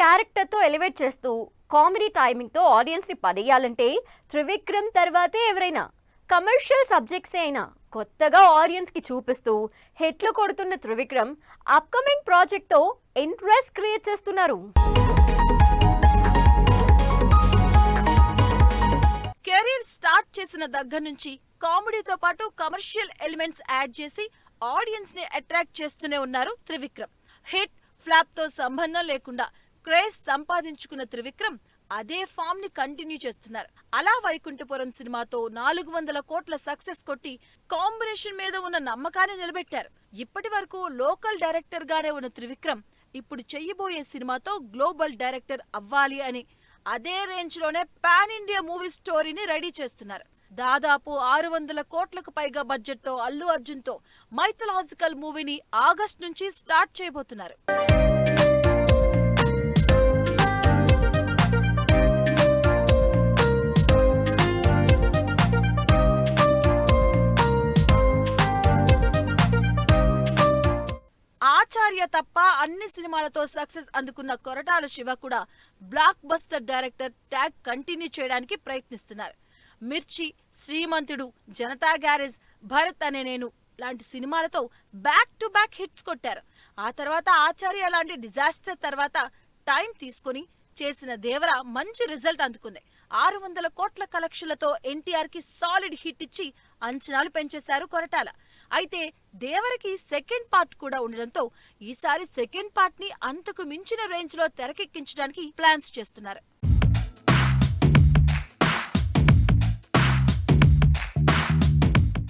Character తో elevate చేస్తూ comedy timing తో ఆడియన్స్ ని పడేయాలంటే త్రివిక్రమ్ తర్వాతే ఎవరైనా. కమర్షియల్ సబ్జెక్ట్స్ అయినా కొత్తగా ఆడియన్స్ కి చూపిస్తూ హిట్లు కొడుతున్న త్రివిక్రమ్ అప్కమింగ్ ప్రాజెక్ట్ తో ఇంట్రెస్ట్ క్రియేట్ చేస్తున్నారు. కెరీర్ స్టార్ట్ చేసిన దగ్గర నుంచి కామెడీతో పాటు కమర్షియల్ ఎలిమెంట్స్ యాడ్ చేసి ఆడియన్స్ ని అట్రాక్ట్ చేస్తూనే ఉన్నారు త్రివిక్రమ్. హిట్ ఫ్లాప్ తో సంబంధం లేకుండా క్రేజ్ సంపాదించుకున్న త్రివిక్రమ్ అదే ఫామ్ ని కంటిన్యూ చేస్తున్నారు. అలా వైకుంఠపురం సినిమాతో 400 కోట్ల సక్సెస్ కొట్టి కాంబినేషన్ మీద ఉన్న నమ్మకాన్ని నిలబెట్టారు. ఇప్పటి వరకు లోకల్ డైరెక్టర్ గానే ఉన్న త్రివిక్రమ్ ఇప్పుడు చెయ్యబోయే సినిమాతో గ్లోబల్ డైరెక్టర్ అవ్వాలి అని అదే రేంజ్ లోనే పాన్ ఇండియా మూవీ స్టోరీని రెడీ చేస్తున్నారు. దాదాపు 600 కోట్లకు పైగా బడ్జెట్ తో అల్లు అర్జున్ తో మైథలాజికల్ మూవీని ఆగస్ట్ నుంచి స్టార్ట్ చేయబోతున్నారు. ఆచార్య తప్ప అన్ని సినిమాలతో సక్సెస్ అందుకున్న కొరటాల శివ కూడా block buster director tag continue చేయడానికి ప్రయత్నిస్తున్నారు. మిర్చి, శ్రీమంతుడు, జనతా గ్యారేజ్, భరత్ అనే నేను లాంటి సినిమాలతో బ్యాక్ టు బ్యాక్ హిట్స్ కొట్టారు. ఆ తర్వాత ఆచార్య లాంటి డిజాస్టర్ తర్వాత టైం తీసుకుని చేసిన దేవర మంచి రిజల్ట్ అందుకుంది. 600 కోట్ల కలెక్షన్లతో ఎన్టీఆర్ కి సాలిడ్ హిట్ ఇచ్చి అంచనాలు పెంచేశారు కొరటాల. అయితే దేవరకి సెకండ్ పార్ట్ కూడా ఉండడంతో ఈసారి సెకండ్ పార్ట్ ని అంతకు మించిన రేంజ్ లో తెరకెక్కించడానికి ప్లాన్స్ చేస్తున్నారు.